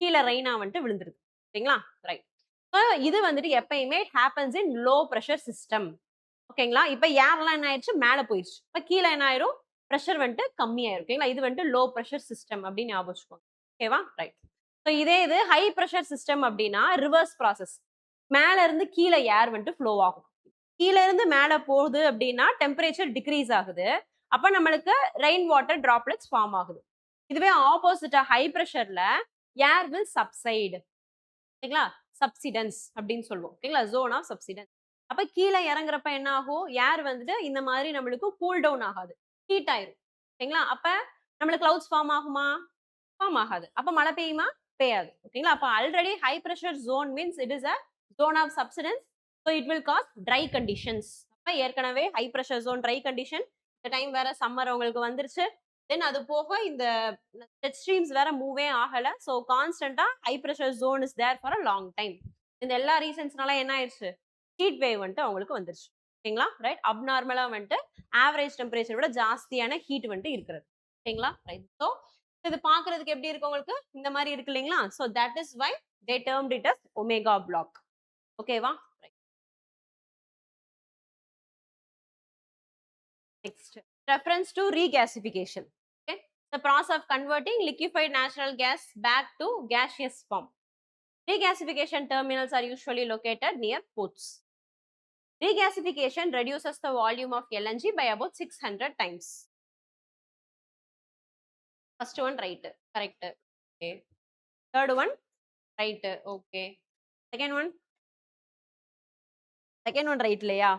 கீழே ரெயினா வந்துட்டு விழுந்துருது ஓகேங்களா? ரைட். ஸோ இது வந்துட்டு எப்பயுமே happens in low pressure system. ஓகேங்களா? இப்ப ஏர்லாம் என்ன ஆயிடுச்சு? மேல போயிருச்சு. இப்ப கீழ என்ன ஆயிரும்? பிரஷர் வந்துட்டு கம்மியாயிரும். ஓகேங்களா? இது வந்துட்டு லோ ப்ரெஷர் சிஸ்டம் அப்படின்னு ஞாபகம் வச்சுக்கோங்க. ஓகேவா? ரைட். இதே இது ஹை ப்ரெஷர் சிஸ்டம் அப்படின்னா ரிவர்ஸ் ப்ராசஸ். மேல இருந்து கீழ ஏர் வந்துட்டு ஃப்ளோ ஆகும். கீழ இருந்து மேல போகுது அப்படின்னா டெம்பரேச்சர் டிக்ரீஸ் ஆகுது. அப்ப நம்மளுக்கு ரெயின் வாட்டர் டிராப்லெட்ஸ் ஃபார்ம் ஆகுது. இதுவே ஆப்போசிட்டா ஹை பிரஷர்ல ஏர் வில் சப்சைடு. ஓகேங்களா? சப்சிடன்ஸ் அப்படின்னு சொல்லுவோம். ஓகேங்களா? Zone of subsidence. அப்ப கீழ இறங்குறப்ப என்ன ஆகும்? ஏர் வந்துட்டு இந்த மாதிரி நம்மளுக்கு கூல் டவுன் ஆகாது. ஹீட் ஆயிரும். ஓகேங்களா? அப்ப நம்மளுக்கு கிளவுட்ஸ் ஃபார்ம் ஆகுமா? ஃபார்ம் ஆகாது. அப்ப மழை பெய்யுமா? பெய்யாது. ஓகேங்களா? அப்ப already high pressure zone means it is a zone of subsidence. So it will cause dry conditions. அப்ப ஏற்கனவே high pressure zone dry condition. இந்த டைம் வேற சம்மர் உங்களுக்கு வந்துருச்சு. தென் அது போக இந்த ஜெட் ஸ்ட்ரீம்ஸ் வேற மூவே ஆகல. ஸோ கான்ஸ்டன்டா high pressure zone is there for a long time. இந்த எல்லா ரீசன்ஸ்னால என்ன ஆயிடுச்சு? ஹீட் வேவ் வந்துட்டு அவங்களுக்கு வந்துருச்சு. ஓகேங்களா? ரைட். அப்நார்மலா வந்துட்டு ஆவரேஜ் டெம்பரேச்சர் விட ஜாஸ்தியான ஹீட் வந்துட்டு இருக்கிறது. ஓகேங்களா? ரைட். ஸோ இது பாக்குறதுக்கு எப்படி இருக்கு உங்களுக்கு? இந்த மாதிரி இருக்கு இல்லைங்களா? So that is why they termed it as omega block. ஓகேவா? Next, reference to regasification. Okay, the process of converting liquefied natural gas back to gaseous form. Regasification terminals are usually located near ports. Regasification reduces the volume of LNG by about 600 times. First one right, correct. Okay. Third one right, okay. Second one right இல்லையா?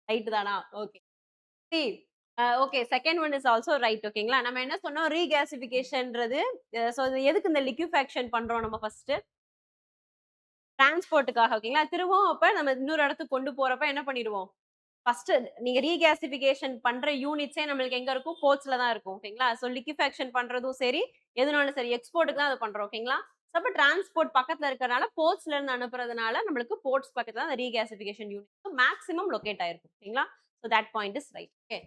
Right தானா? Okay. See, okay, second one is also right. ஓகேங்களா? நம்ம என்ன சொன்னோம்? ரீகேசிபிகேஷன்ன்றது so எதுக்கு இந்த liquefaction பண்றோம் நம்ம ஃபர்ஸ்ட்? டிரான்ஸ்போர்ட்டுக்காக. ஓகேங்களா? திரும்பவும் அப்ப நம்ம இன்னொரு இடத்துக்கு கொண்டு போறப்ப என்ன பண்ணிடுவோம்? ஃபர்ஸ்ட் நீங்க ரீகேசிபிகேஷன் பண்ற யூனிட்ஸே நம்மளுக்கு எங்க இருக்கும்? போர்ட்ஸ்ல தான் இருக்கும். ஓகேங்களா? சோ லிக்விஃபேக்ஷன் பண்றதும் சரி, எதுனாலும் சரி எக்ஸ்போர்ட்டுக்கு தான் அது பண்றோம். ஓகேங்களா? சோ அப்ப டிரான்ஸ்போர்ட் பக்கத்துல இருக்கறனால போர்ட்ஸ்ல இருந்து அனுப்புறதுனால நம்மளுக்கு போர்ட்ஸ் பக்கத்துல தான் ரீகேசிபிகேஷன் யூனிட் மேக்ஸிமம் லொகேட் ஆயிருக்கும். ஓகேங்களா? So that point is right. Okay.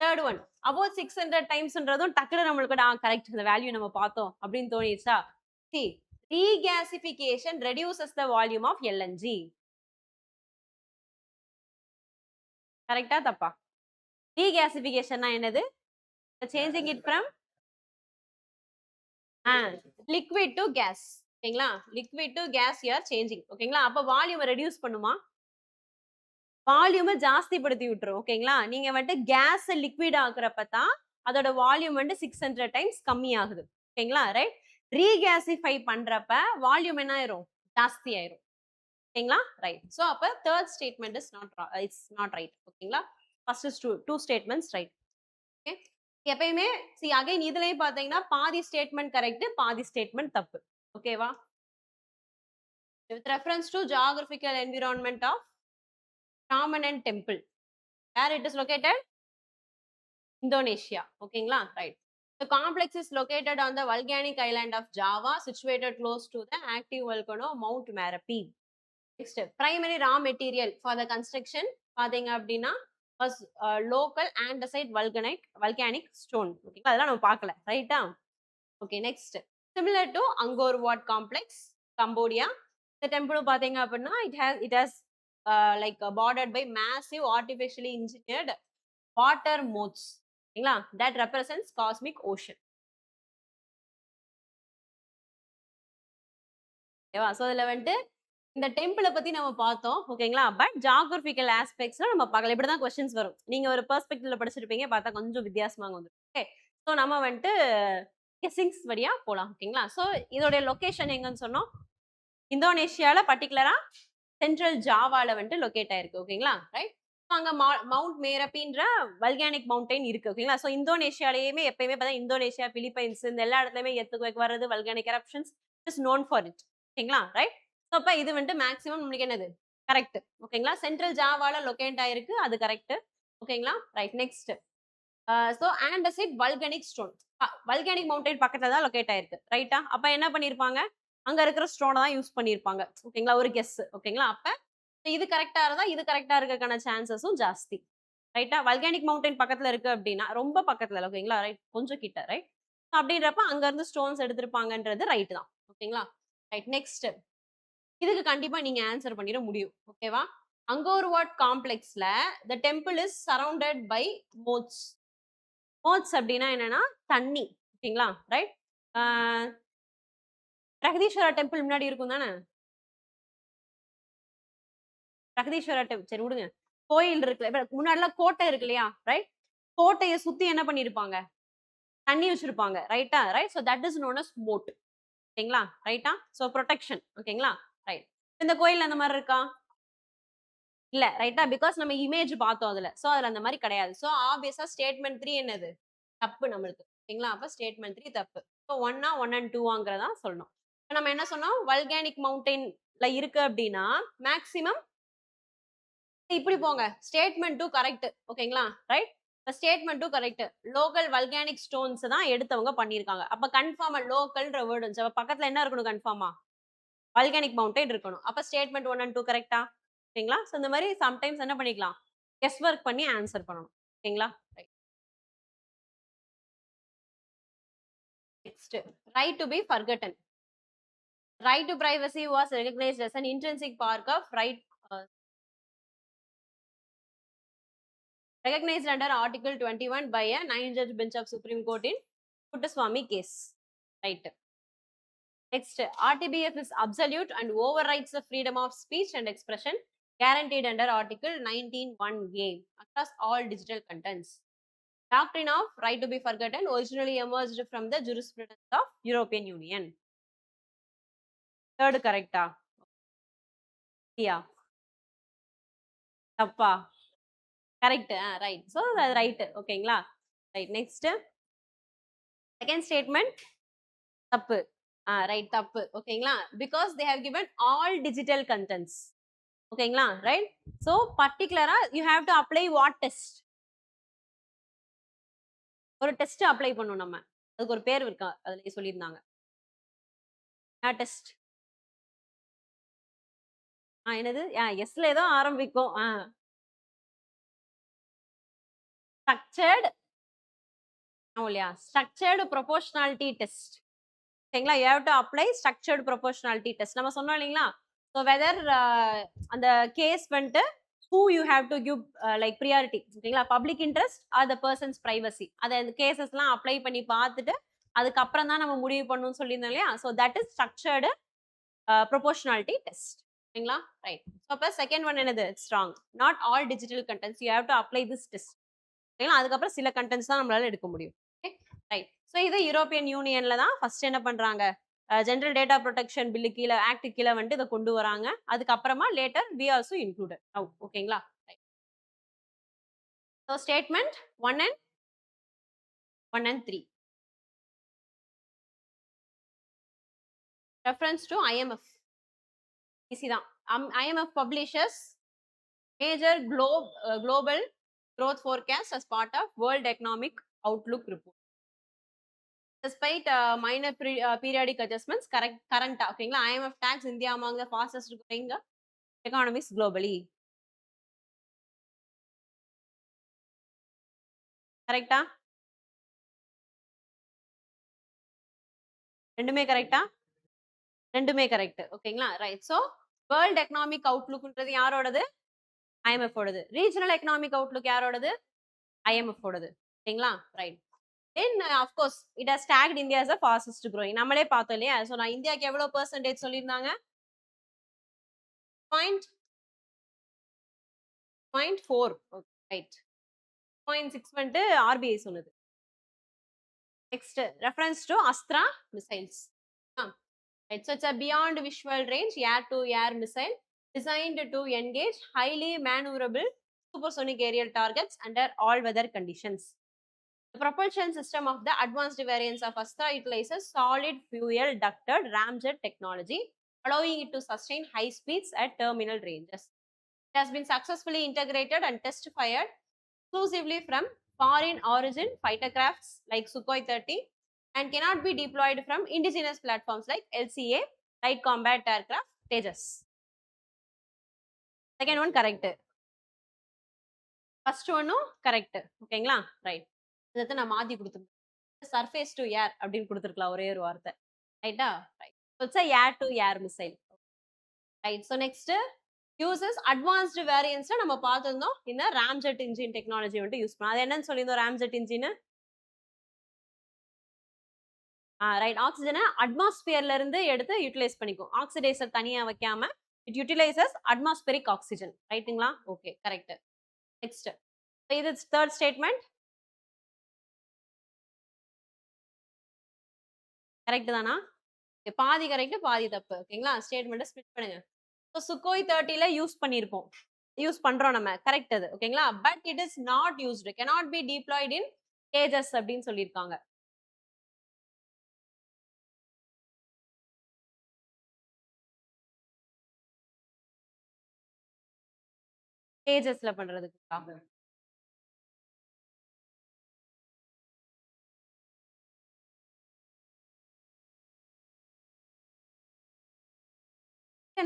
Third one about 600 டைம்ஸ்ன்றதும் டக்குனு நம்மளுக்கு கரெக்ட் இந்த வேல்யூ நம்ம பார்த்தோம் அப்படின்னு தோணிச்சா? see regasification reduces the volume of LNG. கரெக்ட்டா தப்பா? regasification என்னது? changing it from liquid to gas. ஓகேங்களா? liquid to gas you are changing. ஓகேங்களா? அப்ப வால்யூம் ரெடியூஸ் பண்ணுமா? வால்யூம் ஜாஸ்தி படுத்தி விட்டுரும். ஓகேங்களா? நீங்க வந்துட்டு கேஸ் லிக்விட் ஆக்குறப்ப தான் அதோட வால்யூம் வந்து 600 டைம்ஸ் கம்மி ஆகுது. ஓகேங்களா? ரைட். ரீகேசிஃபை பண்றப்ப வால்யூம் என்ன ஆயிரும்? ஜாஸ்தி ஆயிரும். ஓகேங்களா? ரைட். சோ அப்ப third statement is not right. ஓகேங்களா? First is two statements right. Okay. எப்பயுமே அகைன் இதுலயும் பாத்தீங்கன்னா பாதி ஸ்டேட்மெண்ட் கரெக்ட், பாதி ஸ்டேட்மெண்ட் தப்பு. ஓகேவா? With reference to geographical environment of Ramanan temple, where it is located? Indonesia. ஓகேங்களா? Right. The complex is located on the volcanic island of Java, situated close to the active volcano Mount Merapi. Next, primary raw material for the construction பாத்தீங்க அப்படின்னா was local andesite volcanic stone. ஓகேங்களா? அதெல்லாம் நம்ம பார்க்கல. ரைட்டா? Okay. Next, similar to Angkor Wat complex, Cambodia. The temple பாத்தீங்க அப்படின்னா it has like bordered by massive artificially engineered water moats. ஓகேங்களா? that represents cosmic ocean. ஓகேவா? சோ இதுல வந்துட்டு இந்த டெம்பிளை பத்தி நம்ம பார்த்தோம். ஓகேங்களா? பட் ஜியோகிராபிக்கல் ஆஸ்பெக்ட்ஸ்ல நம்ம பார்க்கல. இப்படிதான் கொஸ்டின்ஸ் வரும். நீங்க ஒரு பெர்ஸ்பெக்டிவ்ல படிச்சிருப்பீங்க. பார்த்தா கொஞ்சம் வித்தியாசமா வந்துரும். ஓகே. சோ நம்ம வந்துட்டு கெஸ்ஸிங்ஸ் வழியா போலாம். ஓகேங்களா? சோ இதோட லொகேஷன் எங்கன்னு சொன்னோம்? இந்தோனேஷியால பர்టిక్యులரா சென்ட்ரல் ஜாவால வந்துட்டு லொகேட் ஆயிருக்கு. ஓகேங்களா? ரைட். அங்க மவுண்ட் மேரப்பின்ற வல்கானிக் மவுண்டைன் இருக்கு. ஓகேங்களா? சோ இந்தோனேஷியாலயுமே எப்பயுமே பார்த்தா இந்தோனேஷியா, பிலிப்பைன்ஸ் இந்த எல்லா இடத்துலயுமே எர்த்குவேக் வர்றது, volcanic eruptions is known for it. ஓகேங்களா? ரைட். சோ அப்ப இது வந்துட்டு மேக்ஸிமம் நம்மளுக்கு என்னது? கரெக்ட். ஓகேங்களா? சென்ட்ரல் ஜாவால லொகேட் ஆயிருக்கு. அது கரெக்ட். ஓகேங்களா? Right. Next, so andesite volcanic stone volcanic mountain பக்கத்துல தான் லொகேட் ஆயிருக்கு. ரைட்டா? அப்ப என்ன பண்ணிருப்பாங்க? அங்க இருக்கிற ஸ்டோனை தான் யூஸ் பண்ணிருப்பாங்க. ஓகேங்களா? ஒரு கெஸ். ஓகேங்களா? அப்ப இது கரெக்டா இருந்தா இது கரெக்டா இருக்கக்கான சான்சஸும் ஜாஸ்தி. ரைட்டா? வல்கானிக் மவுண்டைன் பக்கத்துல இருக்கு அப்படின்னா ரொம்ப பக்கத்துல. ஓகேங்களா? ரைட். கொஞ்சம் கிட்ட. ரைட். அப்படின்றப்ப அங்க இருந்து ஸ்டோன்ஸ் எடுத்திருப்பாங்கன்றது ரைட் தான். ஓகேங்களா? ரைட். நெக்ஸ்ட், இதுக்கு கண்டிப்பா நீங்க ஆன்சர் பண்ணிட முடியும். ஓகேவா? அங்கோர்வாட் காம்ப்ளெக்ஸ்ல the temple is surrounded by moats. Moats அப்படின்னா என்னன்னா தண்ணி. ஓகேங்களா? ரைட்? ஆ பிரகதீஸ்வரா டெம்பிள் முன்னாடி இருக்கும் தானே? பிரகதீஸ்வரா டெம்பிள் சரி விடுங்க. கோயில் இருக்குல்ல, முன்னாடிலாம் கோட்டை இருக்கு இல்லையா? ரைட்? கோட்டைய சுத்தி என்ன பண்ணியிருப்பாங்க? தண்ணி வச்சிருப்பாங்க. ரைட்டா? Right? So that is known as moat. ஓகேங்களா? ரைட்டா? So protection. ஓகேங்களா? ரைட். இந்த கோயில் அந்த மாரி இருக்கா? இல்ல. ரைட்டா? பிகாஸ் நம்ம இமேஜ் பார்த்தோம் அதுல. சோ அதுல அந்த மாரி கிடையாது. சோ ஆப்வியஸா ஸ்டேட்மெண்ட் 3 என்னது? தப்பு நம்மளுக்கு. ஓகேங்களா? அப்ப ஸ்டேட்மெண்ட் 3 தப்பு. சோ 1 1 அண்ட் 2 சொல்லணும். இப்ப நம்ம என்ன சொன்னோம்? வல்கானிக் மவுண்டன்ல இருக்கு அப்டின்னா, மேக்ஸிமம் இப்படி போங்க. Statement 2 correct. ஓகேங்களா? Right? Statement 2 correct. Local volcanic stones தான் எடுத்தவங்க பண்ணியிருக்காங்க. அப்ப கன்ஃபார்மா லோக்கல்ன்ற வேர்ட் வந்துச்சு. அப்ப பக்கத்துல என்ன இருக்கணும் கன்ஃபார்மா? வல்கானிக் மவுண்டன் இருக்கணும். அப்ப ஸ்டேட்மெண்ட் 1 அண்ட் 2 கரெக்ட்டா? ஓகேங்களா? சோ இந்த மாரி சம்டைம்ஸ் என்ன பண்ணிக்கலாம்? கெஸ் வொர்க் பண்ணி ஆன்சர் பண்ணணும். ஓகேங்களா? Right. Next right to be forgotten. Right to privacy was recognised as an intrinsic part of right recognized under Article 21 by a 9-judge bench of Supreme Court in Puttaswamy case. Right. Next, RTBF is absolute and overrides the freedom of speech and expression guaranteed under Article 19(1)(a) across all digital contents. Doctrine of right to be forgotten originally emerged from the jurisprudence of European Union. Third correct. Yeah. தப்பா? Correct. Right. So, right. ஓகேங்களா? Right. Next. Second statement. தப்பு. Right. தப்பு. ஓகேங்களா? Because they have given all digital contents. ஓகேங்களா? Right. So, particular you have to apply what test? ஒரு test apply பண்ணணும் நம்ம. அதுக்கு ஒரு பேர் இருக்கா? அதுல சொல்லியிருந்தாங்க. டெஸ்ட். என்னது? எஸ்ல ஏதோ ஆரம்பிக்கும். ஸ்ட்ரக்சர்ட் இல்லையா? Structured proportionality test. ஓகேங்களா? You have to apply structured proportionality test. நம்ம சொன்னோம் இல்லைங்களா? ஸோ வெதர் அந்த கேஸ் வந்துட்டு who you have to give like priority. ஓகேங்களா? Public interest or the persons privacy. அதை அந்த கேசஸ்லாம் அப்ளை பண்ணி பார்த்துட்டு அதுக்கப்புறம் தான் நம்ம முடிவு பண்ணணும்னு சொல்லியிருந்தோம் இல்லையா? So that is structured proportionality test. ஓகேங்களா? ரைட். ஸோ அப்போ செகண்ட் ஒன் என்னது? Strong. Not all digital contents you have to apply this test. ஓகேங்களா? அதுக்கப்புறம் சில கண்டென்ட்ஸ் தான் நம்மளால எடுக்க முடியும். Okay right. ஸோ இது யூரோப்பியன் யூனியன்ல தான் ஃபர்ஸ்ட் என்ன பண்றாங்க? ஜெனரல் டேட்டா ப்ரொடெக்ஷன் பில்லு கீழே ஆக்ட் கீழே வந்துட்டு இதை கொண்டு வராங்க. அதுக்கப்புறமா லேட்டர் வி ஆல்சோ இன்க்ளூடட். ஓகேங்களா? So statement 1 and 3. Reference to IMF. Easy தான். IMF publishes major global growth forecast as part of World Economic Outlook report. Despite minor periodic adjustments, current ஓகேங்களா? IMF tags India among the fastest growing economies globally. கரெக்டா? ரெண்டுமே கரெக்டா? ரெண்டுமே correct. ஓகேங்களா? Right. So world economic அவுட்லுக்ன்றது யாரோடது? IMF ஓடது. Regional economic outlook யாரோடது? IMF ஓடது. ஓகேங்களா? Right. Then of course it has tagged India as a fastest growing. நம்மளே பார்த்தோம் இல்லையா? சோ நான் இந்தியாக்கு எவ்வளவு பெர்சன்டேஜ் சொல்லியிருந்தாங்க? 0.4. ரைட். 0.6 வந்துட்டு RBI சொன்னது. Next, reference to Astra missiles. Right, so it's a beyond visual range air-to-air missile designed to engage highly maneuverable supersonic aerial targets under all weather conditions. The propulsion system of the advanced variants of Astra utilizes solid fuel ducted ramjet technology, allowing it to sustain high speeds at terminal ranges. It has been successfully integrated and test fired exclusively from foreign origin fighter crafts like Sukhoi 30 and cannot be deployed from indigenous platforms like LCA, Light Combat Aircraft, Tejas. Second one correct. First one correct. ஓகேங்களா? Right. இதை நான் மாத்தி கொடுத்துருக்கேன். Surface to air அப்படின்னு கொடுத்துருக்கலாம் ஒரே ஒரு வார்த்தை. ரைட்டா? Right. It's air to air missile. Right. So next uses advanced வேரியன்ஸ்ல நம்ம பார்த்திருந்தோம் இந்த ராம்ஜெட் இன்ஜின் டெக்னாலஜி வந்து யூஸ் பண்ணோம். அது என்னன்னு சொல்லியிருந்தோம் ராம்ஜெட் இன்ஜின்? ரைட். ஆக்ஸிஜனை அட்மாஸ்பியர்ல இருந்து எடுத்து யூட்டிலைஸ் பண்ணிக்கும். ஆக்சிடைசர் தனியா வைக்காம இட் யூட்டிலைசஸ் அட்மாஸ்பெரிக் ஆக்ஸிஜன். ரைட்டுங்களா? Okay, correct. நெக்ஸ்ட் இது தேர்ட் ஸ்டேட்மெண்ட். கரெக்ட் தானா? பாதி கரெக்ட், பாதி தப்பு. ஓகேங்களா? ஸ்டேட்மெண்ட்டை ஸ்பிளிட் பண்ணுங்க. ஸோ சுக்கோய் 30ல யூஸ் பண்ணியிருப்போம். யூஸ் பண்றோம் நம்ம. கரெக்ட் அது. ஓகேங்களா? But it is not used. cannot be deployed in cages அப்படின்னு சொல்லியிருக்காங்க. கேஜஸ்ல பண்றதுக்கு.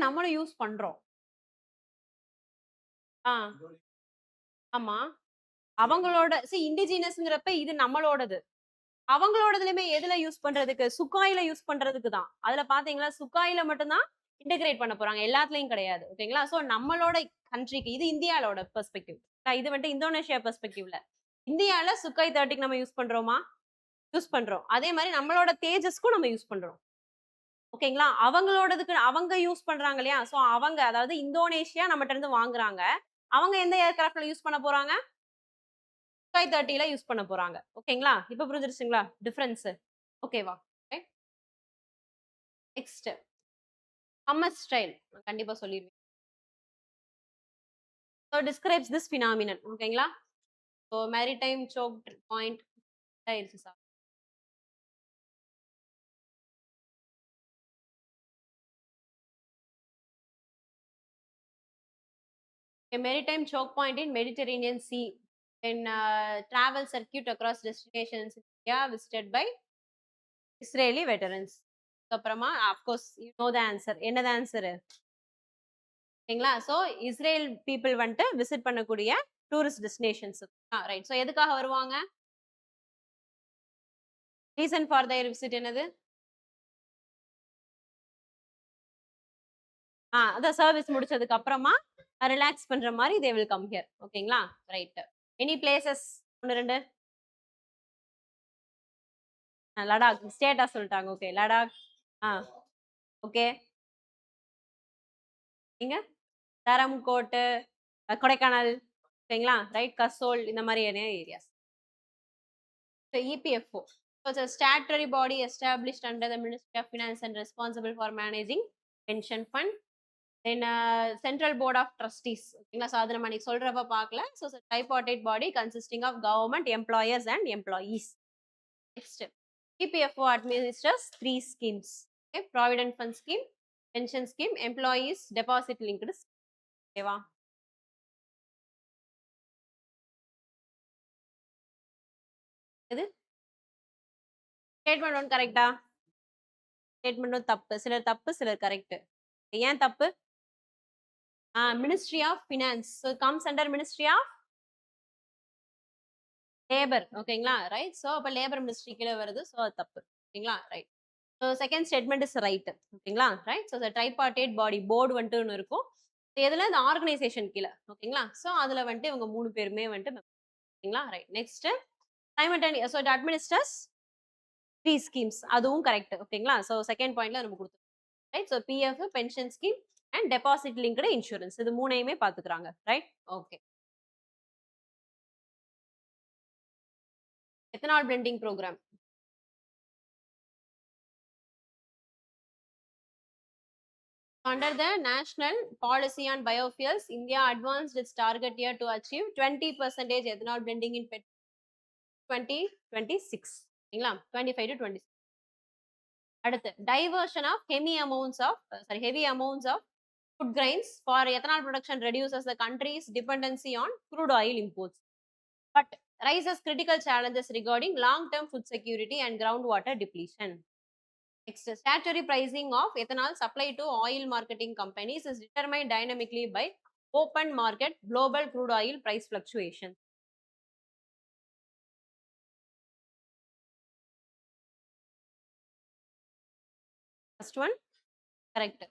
நம்மளும் யூஸ் பண்றோம். ஆ ஆமா. அவங்களோட இண்டிஜினஸ்ங்கிறப்ப இது நம்மளோடது. அவங்களோடதுலயுமே எதுல யூஸ் பண்றதுக்கு? சுக்காயில யூஸ் பண்றதுக்கு தான். அதுல பாத்தீங்களா சுக்காயில மட்டும் தான் இன்டகிரேட் பண்ண போறாங்க. எல்லாத்துலயும் கிடையாது. ஓகேங்களா? சோ நம்மளோட கண்ட்ரிக்கு இது இந்தியாவோட பெர்ஸ்பெக்டிவ். இது வந்துட்டு இந்தோனேஷியா பெர்ஸ்பெக்டிவ்ல. இந்தியால சுக்காய் 30க்கு நம்ம யூஸ் பண்றோமா? யூஸ் பண்றோம். அதே மாதிரி நம்மளோட தேஜஸ்க்கும் நம்ம யூஸ் பண்றோம். ஓகேங்களா? அவங்களோடதுக்கு அவங்க யூஸ் பண்றாங்க இல்லையா? சோ அவங்க அதாவது இந்தோனேஷியா நம்மட்ட இருந்து வாங்குறாங்க. அவங்க எந்த ஏர்கிராஃப்ட்ல யூஸ் பண்ண போறாங்க? சுக்காய் 30ல யூஸ் பண்ண போறாங்க. ஓகேங்களா? இப்ப புரிஞ்சிருச்சுங்களா? டிஃபரன்ஸ். ஓகேவா? Next Hummer style. கண்டிப்பா சொல்லிருவேன். So describes this phenomenon. ஓகேங்களா? ஸோ மேரிடைம் சோக் பாயிண்ட் ஆயிருச்சு sir. A maritime choke point in Mediterranean Sea in travel circuit across destinations in India visited by Israeli veterans. அப்புறமா of course you know the answer. என்னது answer? ஓகேங்களா? So Israel people வந்துட்டு visit பண்ணக்கூடிய tourist destinations. Right. So எதுக்காக வருவாங்க? Reason for their visit என்னது? அதான் service முடிச்சதுக்கு அப்புறமா ரிலாக்ஸ் பண்ற மாதிரி தே வில் கம் ஹியர். ஓகேங்களா? ரைட். Any places? 1 2 லடாக் ஸ்டேட்டா சொல்லிட்டாங்க. ஓகே லடாக். ஆ ஓகே. நீங்க தரம்கோட்டு, கொடைக்கானல். ஓகேங்களா? ரைட். கசோல் இந்த மாதிரியான areas. EPFO. So it's a statutory body established under the Ministry of Finance and responsible for managing pension fund. Then Central Board of Trustees. ஓகேங்களா? So அதை நம்ம இன்னைக்கு சொல்றப்ப பார்க்கல. So tripartite body consisting of government, employers and employees. Next, EPFO administers 3 schemes. Okay, Provident Fund Scheme, Pension Scheme, Employees Deposit Linked Scheme. ஓகேவா? இது statement 1 கரெக்டா? Statement 1 தப்பு. சிலர் தப்பு, சிலர் கரெக்ட். ஏன் தப்பு? Ministry of finance. So comes under ministry of labour. ஓகேங்களா? ரைட். ஸோ அப்போ லேபர் மினிஸ்ட்ரி கீழே வருது. ஸோ அது தப்பு. ஓகேங்களா? Right. So second statement is right. ஓகேங்களா? Right. So tripartite body board வந்துட்டு ஒன்று இருக்கும். எதுல இந்த ஆர்கனைசேஷன் கீழே. ஓகேங்களா? ஸோ அதுல வந்துட்டு இவங்க 3 பேருமே வந்துட்டு ஓகேங்களா? Right. Next simultaneous. So it administers 3 schemes. அதுவும் கரெக்ட். ஓகேங்களா? ஸோ செகண்ட் பாயிண்ட்ல நம்ம கொடுத்துருக்கோம். Right. So PF, pension scheme and deposit linked insurance. இது மூணையுமே பார்த்துக்கிறாங்க. Right. Okay. Ethanol blending programme. Under the National Policy on Biofuels, India advanced its target year to achieve 20% ethanol blending in petrol 2026. ஓகேங்களா? 25 to 26. அடுத்து diversion of heavy amounts of food grains for ethanol production reduces the country's dependency on crude oil imports, but raises critical challenges regarding long-term food security and groundwater depletion. Next, statutory pricing of ethanol supply to oil marketing companies is determined dynamically by open market global crude oil price fluctuations. First one, correct.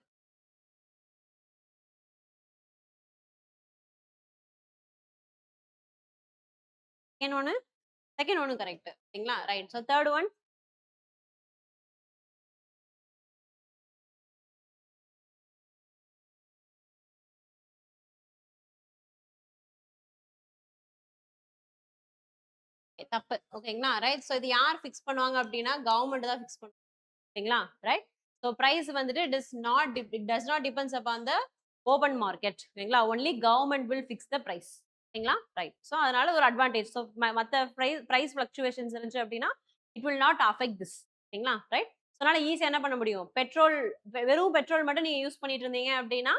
Second ஒன்னு second ஒன்னு correct ஓகேங்களா right so third one தப்பு ஓகேங்களா right so இது யார் fix பண்ணுவாங்க அப்படின்னா government தான் ஃபிக்ஸ் பண்ணுவாங்க ஓகேங்களா ரைட் ஸோ ப்ரைஸ் வந்துட்டு it does not depends upon the open market ஓகேங்களா only government will fix the price ஓகேங்களா ரைட் ஸோ அதனால ஒரு அட்வான்டேஜ் ஸோ மற்ற ப்ரைஸ் ஃபிளக்சுவேஷன்ஸ் இருந்துச்சு அப்படின்னா it will not affect this ஓகேங்களா ரைட் ஸோ அதனால ஈஸியாக என்ன பண்ண முடியும் வெறும் பெட்ரோல் மட்டும் நீங்க யூஸ் பண்ணிட்டு இருந்தீங்க அப்படின்னா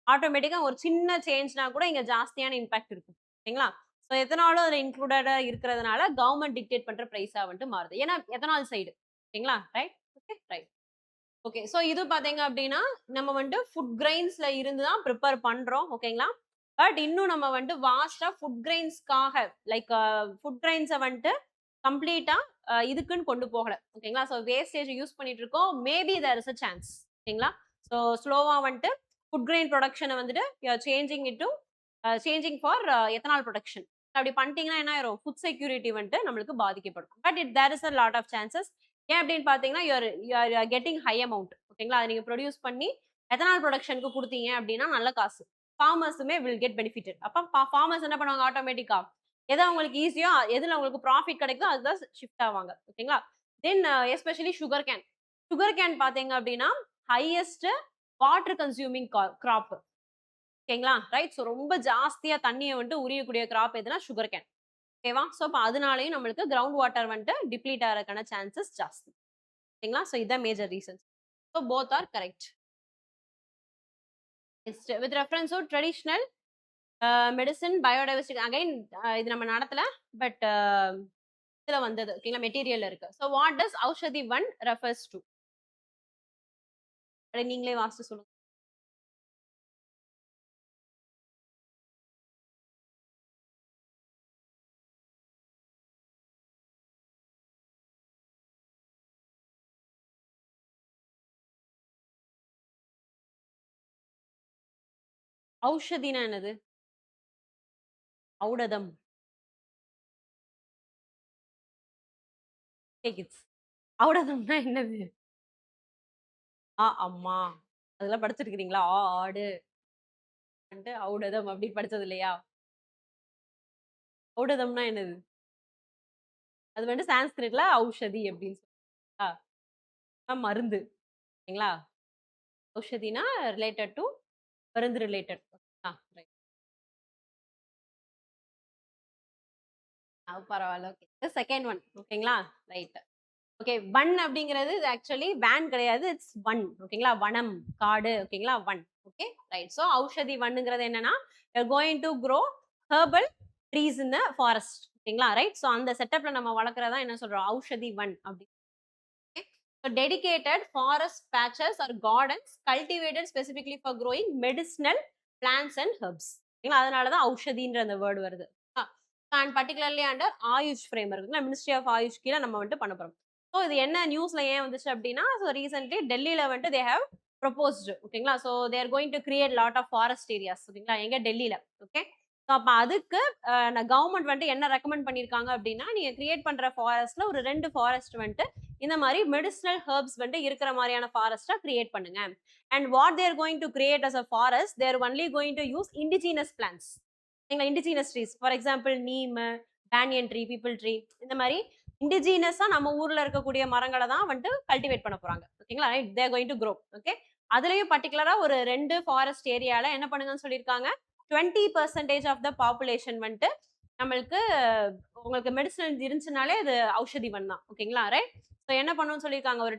ஆட்டோமேட்டிக்கா ஒரு சின்ன சேஞ்ச்னா கூட இங்க ஜாஸ்தியான இம்பாக்ட் இருக்கும் ஓகேங்களா ஸோ எத்தனாலும் அதில் இன்க்ளூடடா இருக்கிறதுனால கவர்மெண்ட் டிக்டேட் பண்ற ப்ரைஸா வந்துட்டு மாறுது ஏன்னா எத்தனால் சைடு ஓகேங்களா right okay right okay so இது பாத்தீங்க அப்படின்னா நம்ம வந்துட்டு ஃபுட் கிரெயின்ஸ்ல இருந்து தான் ப்ரிப்பேர் பண்றோம் ஓகேங்களா பட் இன்னும் நம்ம வந்துட்டு வாஸ்டா ஃபுட் கிரெயின்ஸ்க்காக லைக் ஃபுட் கிரெயின்ஸை வந்துட்டு கம்ப்ளீட்டா இதுக்குன்னு கொண்டு போகல ஓகேங்களா ஸோ வேஸ்டேஜ் யூஸ் பண்ணிட்டு இருக்கோம் maybe there is a chance ஓகேங்களா ஸோ ஸ்லோவா வந்துட்டு ஃபுட் கிரெயின் ப்ரொடக்ஷனை வந்துட்டு சேஞ்சிங் ஃபார் எத்தனால் ப்ரொடக்ஷன் அப்படி பண்ணிட்டீங்கன்னா என்ன ஆயிரும் ஃபுட் செக்யூரிட்டி வந்துட்டு நம்மளுக்கு பாதிக்கப்படும் but there is a lot of chances ஏன் அப்படின்னு பார்த்தீங்கன்னா யூஆர் கெட்டிங் ஹை அமௌண்ட் ஓகேங்களா அதை நீங்கள் ப்ரொடியூஸ் பண்ணி எத்தனால் ப்ரொடக்ஷனுக்கு கொடுத்தீங்க அப்படின்னா நல்ல காசு ஃபார்மர்ஸுமே வில் கெட் பெனிஃபிட்டட் அப்போ ஃபார்மர்ஸ் என்ன பண்ணுவாங்க ஆட்டோமேட்டிக்கா எது அவங்களுக்கு ஈஸியோ எதுல அவங்களுக்கு ப்ராஃபிட் கிடைக்குதோ அதுதான் ஷிஃப்ட் ஆவாங்க ஓகேங்களா தென் எஸ்பெஷலி சுகர் கேன் பார்த்தீங்க அப்படின்னா ஹையஸ்ட் வாட்டர் கன்சியூமிங் கிராப் ஓகேங்களா ரைட் ஸோ ரொம்ப ஜாஸ்தியா தண்ணியை வந்துட்டு உரியக்கூடிய கிராப் எதுனா சுகர் கேன் ஓகேவா ஸோ அப்போ அதனாலையும் நம்மளுக்கு கிரவுண்ட் வாட்டர் வந்துட்டு டிப்ளீட் ஆகிறதுக்கான சான்சஸ் ஜாஸ்தி ஓகேங்களா ஸோ இதான் major reasons so both are correct with reference to traditional medicine biodiversity again இது நம்ம நடத்தல பட் இதுல வந்தது ஓகேங்களா மெட்டீரியல் இருக்கு so what does Aushadhi one refers to நீங்களே வாசித்து சொல்லுங்க ஔஷதினா என்னது ஔடதம் ஔடதம்னா என்னது அம்மா அதெல்லாம் படிச்சிருக்கீங்களா ஆடு ஔடதம் அப்படி படிச்சது இல்லையா ஔடதம்னா என்னது அது வந்து சான்ஸ்கிரிட்ல ஔஷதி அப்படின்னு சொல்லுங்களா மருந்து ஓகேங்களா ஔஷதினா ரிலேட்டட் டு மருந்து ரிலேட்டட் பரவாயில்ல ஓகே செகண்ட் ஒன் ஓகேங்களா ரைட் ஓகே வன் அப்படிங்கிறது ஆக்சுவலி வேன் கிடையாது இட்ஸ் வன் ஓகேங்களா வனம் காடு ஓகேங்களா வன் ஓகே ரைட் ஸோ ஔஷதி வன்னுங்கிறது என்னன்னா going to grow herbal trees in the forest ஓகேங்களா ரைட் ஸோ அந்த செட்டப்ல நம்ம வளர்க்குறதா என்ன சொல்றோம் ஔஷதி வன் அப்படி So dedicated forest patches or gardens cultivated specifically for growing medicinal plants and herbs. அதனால தான் ஔஷதின்ற அந்த வேர்டு வருது and particularly under AYUSH frame இருக்குங்களா மினிஸ்ட்ரி ஆஃப் ஆயுஷ் கீழே நம்ம வந்துட்டு பண்ண போறோம் ஸோ இது என்ன நியூஸ்ல ஏன் வந்துச்சு அப்படின்னா ஸோ ரீசென்ட்லி டெல்லியில வந்துட்டு தே ஹேவ் ப்ரொபோஸ்டு ஓகேங்களா so they're going to create lot of forest areas ஓகேங்களா எங்க டெல்லியில ஓகே ஸோ அப்போ அதுக்கு கவர்மெண்ட் வந்துட்டு என்ன ரெக்கமெண்ட் பண்ணியிருக்காங்க அப்படின்னா நீங்க கிரியேட் பண்ற ஃபாரஸ்ட்ல ஒரு 2 ஃபாரஸ்ட் வந்துட்டு இந்த மாதிரி மெடிசினல் ஹெர்ப்ஸ் வந்துட்டு இருக்கிற மாதிரியான ஃபாரஸ்டா கிரியேட் பண்ணுங்க and what they're going to create as a forest they're only going to use indigenous plants indigenous trees for example neem banyan tree peepal tree இந்த மாதிரி இண்டிஜினஸா நம்ம ஊர்ல இருக்கக்கூடிய மரங்களை தான் வந்துட்டு கல்டிவேட் பண்ண போறாங்க ஓகேங்களா right there going to grow okay அதுலயும் பர்டிகுலரா ஒரு 2 ஃபாரஸ்ட் ஏரியால என்ன பண்ணுங்கன்னு சொல்லியிருக்காங்க 20% ஆஃப் த பாப்புலேஷன் வந்துட்டு நம்மளுக்கு உங்களுக்கு மெடிசன் இருந்துச்சுனாலே அது ஔஷதி வன் தான் ஓகேங்களா ரைட் ஸோ என்ன பண்ணணும்னு சொல்லியிருக்காங்க ஒரு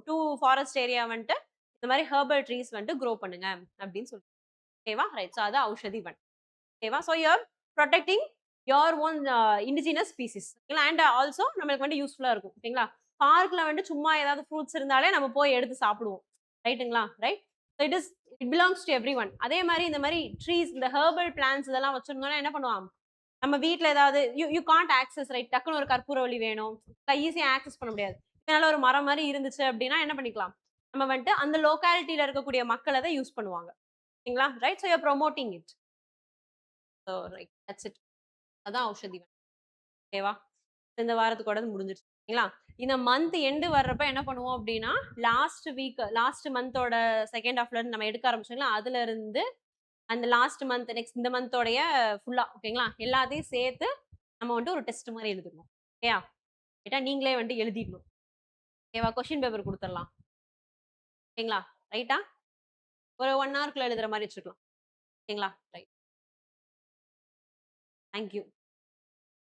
டூ ஃபாரஸ்ட் ஏரியா வந்துட்டு இந்த மாதிரி ஹெர்பல் ட்ரீஸ் வந்துட்டு க்ரோ பண்ணுங்க அப்படின்னு சொல்லி ஓகேவா ரைட் ஸோ அது ஔஷதி வன் ஓகேவா so you're protecting your own indigenous species ஓகேங்களா அண்ட் ஆல்சோ நம்மளுக்கு வந்து யூஸ்ஃபுல்லாக இருக்கும் ஓகேங்களா பார்க்கில் வந்துட்டு சும்மா ஏதாவது ஃப்ரூட்ஸ் இருந்தாலே நம்ம போய் எடுத்து சாப்பிடுவோம் ரைட்டுங்களா right so it belongs to every one அதே மாதிரி இந்த மாதிரி ட்ரீஸ் இந்த ஹெர்பல் பிளான்ஸ் இதெல்லாம் வச்சிருந்தோம்னா என்ன பண்ணுவாங்க நம்ம வீட்டில் ஏதாவது யூ காண்ட் ஆக்சஸ் ரைட் டக்குன்னு ஒரு கற்பூரவள்ளி வேணும் ஈஸியாக ஆக்சஸ் பண்ண முடியாது இதனால ஒரு மரம் மாதிரி இருந்துச்சு அப்படின்னா என்ன பண்ணிக்கலாம் நம்ம வந்துட்டு அந்த லோக்காலிட்டியில இருக்கக்கூடிய மக்கள் அதை யூஸ் பண்ணுவாங்க ஓகேங்களா right so you're promoting it so right that's it அதான் ஔஷதி ஓகேவா? இந்த வாரத்துக்கோட முடிஞ்சிருச்சு. சரிங்களா? இந்த மந்த் எண்ட் வர்றப்ப என்ன பண்ணுவோம் அப்டின்னா, லாஸ்ட் மந்தோட 2ண்ட் ஹாஃப்ல இருந்து நம்ம எடுக்க ஆரம்பிச்சோம்ல, அதுல இருந்து அந்த லாஸ்ட் மந்த் நெக்ஸ்ட் இந்த மந்தோடைய ஃபுல்லா ஓகேங்களா? எல்லாத்தையும் சேர்த்து நம்ம வந்துட்டு ஒரு டெஸ்ட் மாரி எழுதணும். ஓகேயா? கேட்டா நீங்களே வந்துட்டு எழுதிடணும். ஓகேவா? கொஸ்டின் பேப்பர் குடுத்துரலாம். ஓகேங்களா? ரைட்டா? ஒரு 1 ஹவர்க்குள்ள எழுதுற மாரி வச்சுக்கலாம். ஓகேங்களா? ரைட். Thank you.